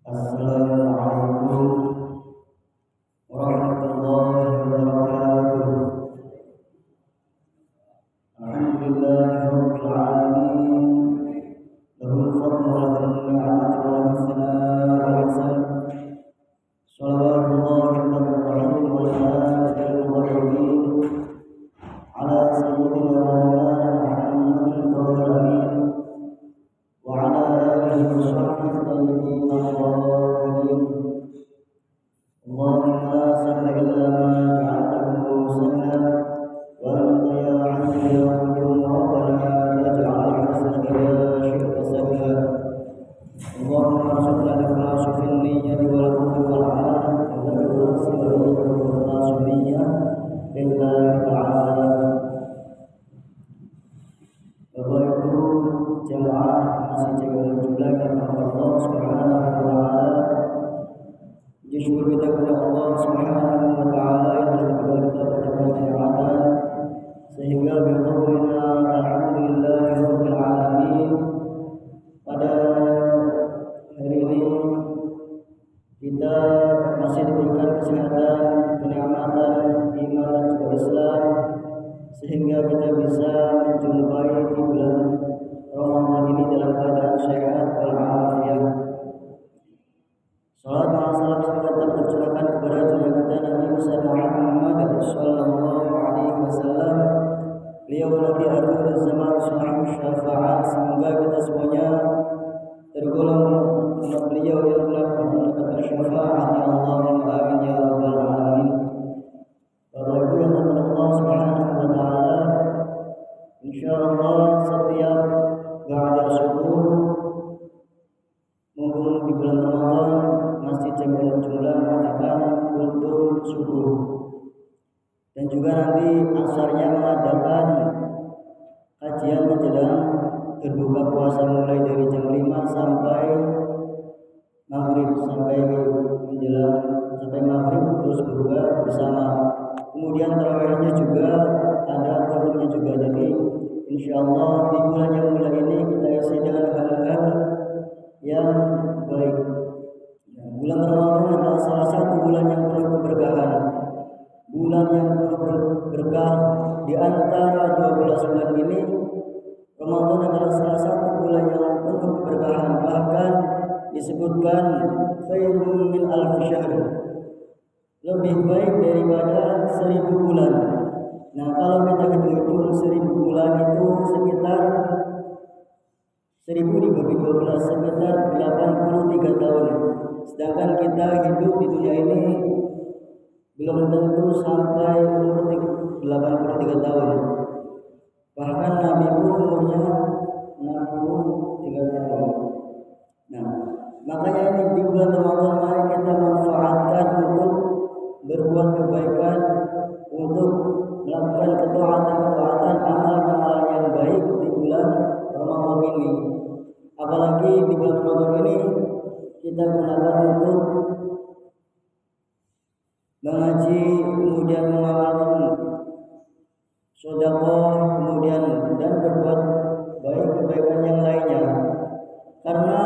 Assalamualaikum warahmatullahi wabarakatuh. Alhamdulillahirabbil alamin. Lahul fadlu wa lahul ni'matu wa lahus sana'u wal ihsan. Shalawatullahi wa salamuhu ala sayyidina Maulana Muhammadin amin. وعلى آله وصحبه الطيبين الطاهرين. اللهم لا سهل إلا ما جعلته سهلا وأنت يا عزيز يا قيوم ربنا تجعل الحزن إذا شئت سهلا. اللهم ارزقنا الإخلاص في النية والقول والعمل والإخلاص والإخلاص النية لله تعالى. Bapak Ibu jemaah masih jaga jumlah karena Allah Subhanahu wa taala. Puji syukur kita kepada Allah Subhanahu wa taala yang telah memberikan kita pada kenikmatan sehingga biqaulina alhamdulillahirabbil alamin. Pada hari ini kita masih diberikan kesehatan, kenikmatan, iman dan juga Islam sehingga kita bisa menjumpai di bulan Ramadan ini dalam keadaan sehat walafiat. Salat dan salam semoga tercurahkan kepada junjungan Nabi Muhammad sallallahu alaihi wasallam. Beliau Nabi akhir zaman sahih syafaat. Semoga kita semuanya tergolong umat beliau yang telah mendapatkan syafaat. Ya Allahumma amin ya rabbal alamin. Bapak Ibu yang dirahmati Allah Subhanahu wa taala, insyaallah setiap ba'da subuh mumpung di bulan Ramadan Masjid Jami'ul Jumlah mengadakan kultum subuh dan juga nanti asarnya mengadakan kajian menjelang berbuka puasa mulai dari jam 5 sampai maghrib, sampai maghrib terus berbuka bersama. Kemudian tarawihnya juga ada tahunnya juga. Jadi insyaallah di bulan yang mulia ini kita isi dengan hal-hal yang baik. Bulan Ramadan adalah salah satu bulan yang penuh keberkahan. Bulan yang penuh berkah di antara 12 bulan ini, Ramadan adalah salah satu bulan yang penuh keberkahan. Bahkan disebutkan khairun min alfi syahr, lebih baik daripada 1000 bulan. Nah, kalau kita hitung 1000 bulan itu sekitar 1000 dibagi 12 sekitar 83 tahun. Sedangkan kita hidup di dunia ini belum tentu sampai umur 83 tahun. Bahkan Nabi pun umurnya 63 tahun. Nah, makanya ini di bulan Ramadan mari kita manfaatkan untuk berbuat kebaikan, untuk melakukan ketaatan, amal-amal yang baik di bulan Ramadan ini. Apalagi di bulan Ramadan ini kita gunakan untuk mengaji, kemudian mengamalkan sedekah, kemudian dan berbuat baik kebaikan yang lainnya. Karena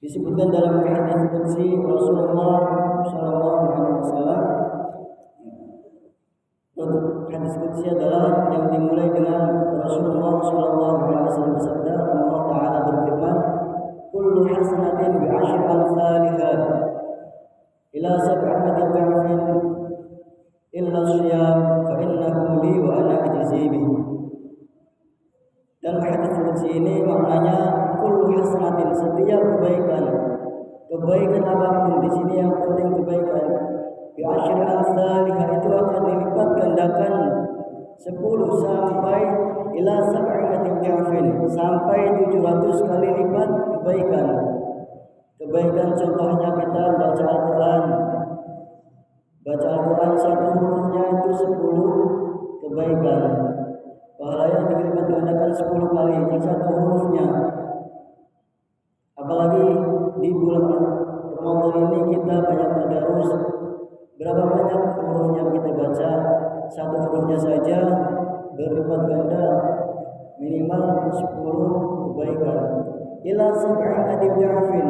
disebutkan dalam hadis qudsi Rasulullah sallallahu alaihi wasallam. Hadis qudsi adalah yang dimulai dengan Rasulullah sallallahu alaihi wasallam bersabda, Allah taala berfirman, kullu hasanatin bi asyri amsalha ila sab'ati dha'fin illa shiyam fa innahu li wa ana ajzi bihi. Dan hadis qudsi ini maknanya kullu hasanatin, setiap kebaikan apapun, di sini yang penting kebaikan, bi asyri amsalha itu akan dilipat gandakan 10 sampai ila sab'ati dha'fin, sampai 700 kali lipat kebaikan. Kebaikan contohnya kita baca Al-Qur'an. Baca Al-Qur'an satu hurufnya itu 10 kebaikan. Pahalanya dilipat gandakan 10 kali yang satu hurufnya. Apalagi di bulan Ramadan ini kita banyak tadarus. Berapa banyak huruf yang kita baca? Satu hurufnya saja berlipat ganda minimal 10 kebaikan. Ila sab'ati dha'fin,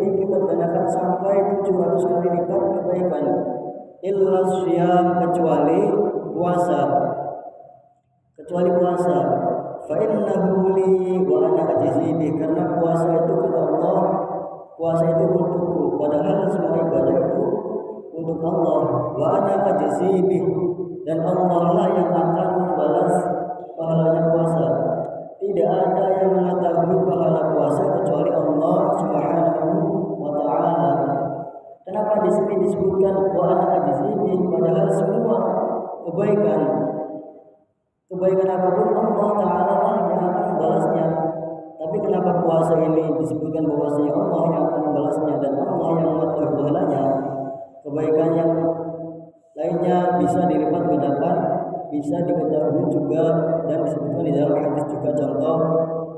dilipat gandakan sampai 700 kali lipat kebaikan. Illa syiyam, kecuali puasa. Fa innahu li wa ana ajzi bi, karena puasa itu kata Allah, puasa itu untukku, padahal semua ibadah itu untuk Allah. Wa ana ajzi bi, dan Allah lah yang akan membalas pahalanya puasa. Tidak ada yang mengetahui pahala puasa kecuali Allah Subhanahu wa taala. Kenapa di sini disebutkan wa ana ajzi bi, padahal semua kebaikan apapun Allah taala lah yang akan membalasnya. Tapi kenapa puasa ini disebutkan bahwasanya Allah yang akan membalasnya dan Allah yang mengetahui pahalanya? Kebaikan yang lainnya bisa dilipat gandakan, bisa diketahui juga dan disebutkan di dalam hadis juga. Contoh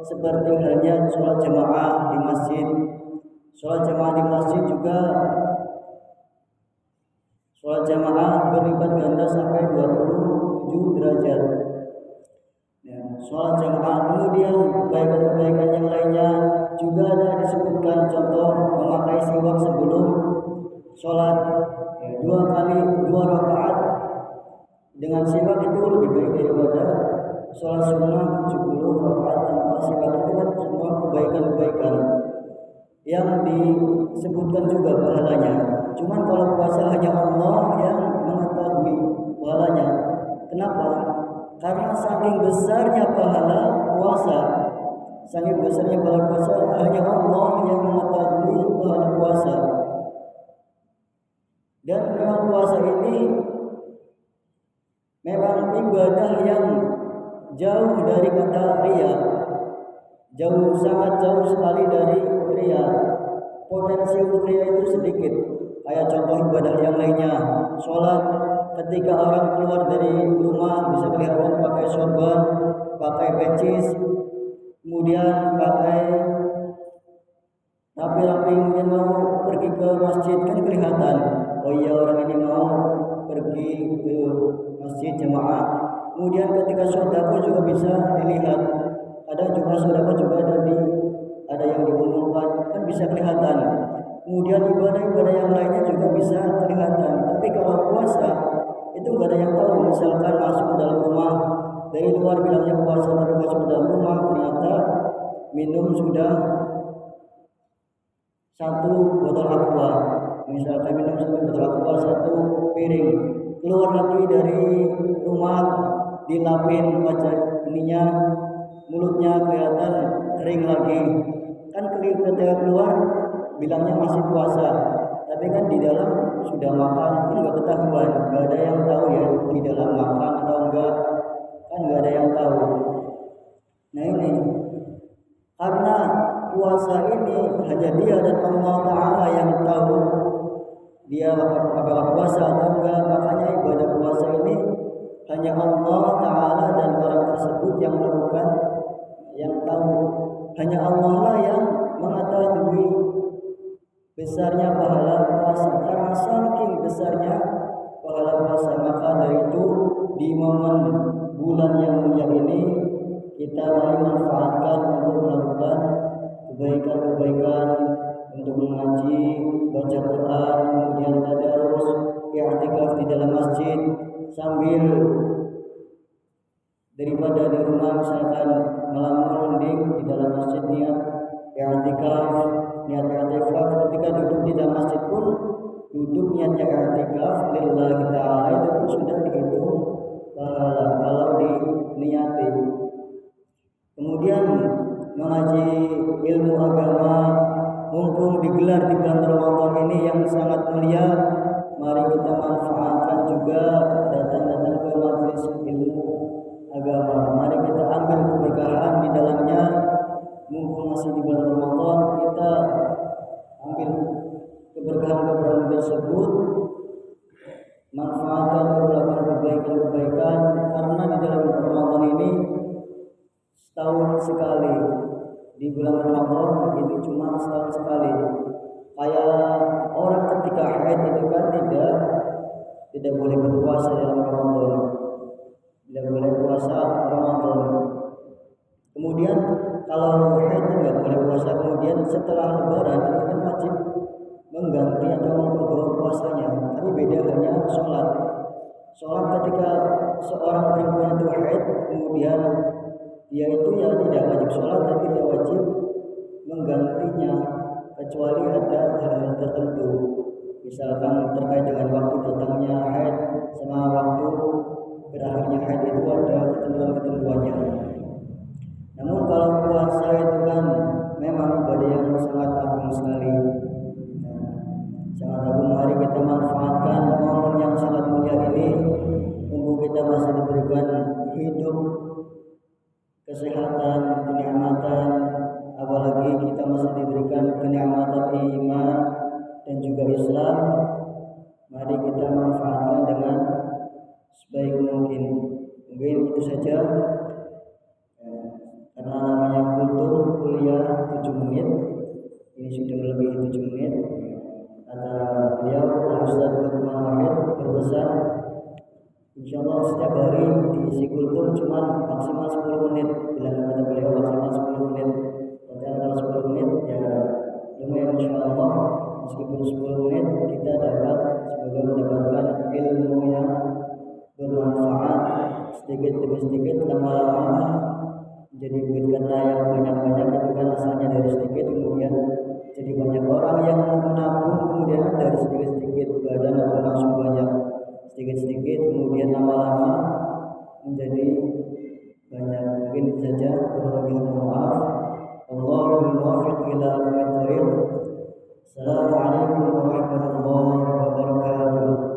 seperti halnya sholat jamaah di masjid. Sholat jamaah di masjid juga, sholat jamaah berlipat ganda sampai 27 derajat. Sholat jamaah, kemudian kebaikan-kebaikan yang lainnya juga ada disebutkan. Contoh memakai siwak sebelum sholat, 2 rakaat dengan siwak itu lebih baik daripada sholat sunnah 70 rakaat tanpa siwak. Itu kan semua kebaikan-kebaikan yang disebutkan juga pahalanya. Cuman kalau puasa hanya Allah yang mengetahui pahalanya. Kenapa? Karena saking besarnya pahala puasa, hanya Allah yang mengetahui pahala puasa. Dan memang puasa ini memang ibadah yang jauh dari kata riya, sangat jauh sekali dari riya. Potensi untuk riya itu sedikit. Kayak contoh ibadah yang lainnya, sholat, ketika orang keluar dari rumah bisa kelihatan pakai sorban, pakai pecis, kemudian pakai rapi-rapi, kemudian mau pergi ke masjid kan kelihatan, oh iya orang ini mau pergi ke masjid jamaah. Kemudian ketika sedekah juga bisa dilihat, kadang juga sedekah juga ada yang diumumkan, kan bisa kelihatan. Kemudian ibadah-ibadah yang lainnya juga bisa kelihatan. Tapi kalau puasa itu nggak ada yang tahu. Misalkan masuk ke dalam rumah, dari luar bilangnya puasa, tapi masuk ke dalam rumah ternyata minum sudah 1 botol aqua. Misalkan minum 1 botol aqua, 1 piring. Keluar lagi dari rumah, dilapin wajah ininya, mulutnya kelihatan kering lagi. Kan ketika keluar bilangnya masih puasa, tapi kan di dalam sudah makan, kan nggak ketahuan, nggak ada yang tahu ya di dalam makan atau enggak, kan nggak ada yang tahu. Nah ini karena puasa ini hanya dia dan Allah Taala yang tahu dia apakah puasa atau enggak, makanya ibadah puasa ini hanya Allah Taala dan orang tersebut yang melakukan, yang tahu. Hanya Allah lah yang mengetahui besarnya pahala puasa. Karena saking besarnya pahala puasa, maka dari itu di momen bulan yang mulia ini kita mari manfaatkan untuk melakukan kebaikan-kebaikan, untuk mengaji, baca Quran, kemudian tadarus, i'tikaf di dalam masjid, sambil daripada di rumah misalkan melamun mending di dalam masjid niat i'tikaf, niat i'tikaf. Ketika duduk di dalam masjid pun duduk niatnya i'tikaf lillahi ta'ala, itu pun sudah dihitung pahala kalau diniati. Kemudian mengaji ilmu agama, mumpung digelar di bulan Ramadan ini yang sangat mulia, mari kita manfaatkan juga datang-datang ke majelis ilmu agama. Mari kita ambil keberkahan di dalamnya. Mumpung masih di bulan Ramadan, kita ambil keberkahan tersebut, manfaatkan beberapa kebaikan-kebaikan, karena di dalam Ramadan ini setahun sekali. Di bulan Ramadan itu cuma setahun sekali. Kayak orang ketika haid itu kan tidak boleh berpuasa dalam Ramadan, tidak boleh puasa Ramadan. Kemudian kalau haid nggak boleh puasa. Kemudian setelah Lebaran itu kan wajib tapi beda hanya sholat. Sholat ketika seorang perempuan itu haid, kemudian dia itu ya tidak wajib sholat dan tidak wajib menggantinya kecuali ada hal-hal tertentu, misalkan terkait dengan waktu datangnya haid sama waktu berakhirnya haid itu ada ketentuan-ketentuannya. Namun kalau puasa itu kan memang ibadah yang sangat agung sekali. Sangat agung, mari kita manfaatkan momen yang sangat mulia ini. Mumpung kita masih diberikan hidup, kesehatan, kenikmatan, apalagi kita masih diberikan kenikmatan iman dan juga Islam, mari kita manfaatkan dengan sebaik mungkin. Mungkin itu saja, karena namanya kultur kuliah 7 menit, ini sudah melebihi 7 menit. Kata beliau, Ustaz Lukman Wahid berpesan, insyaallah setiap hari diisi kultur cuma maksimal 10 menit. Bila kata beliau maksimal 10 menit, padahal kalau 10 menit ya lumayan, insyaallah meskipun 10 menit kita dapat semoga mendapatkan ilmu yang bermanfaat sedikit demi sedikit, lama-lama menjadi bukit kata yang banyak-banyak. Itu kan asalnya dari sedikit, kemudian jadi banyak orang yang menabung, kemudian dari sedikit-sedikit badan atau langsung banyak, sedikit-sedikit kemudian lama-lama menjadi banyak. Mungkin saja, kurang maaf. Allahumma muwaffiq ila aqwamit thoriq. Assalamualaikum warahmatullahi wabarakatuh.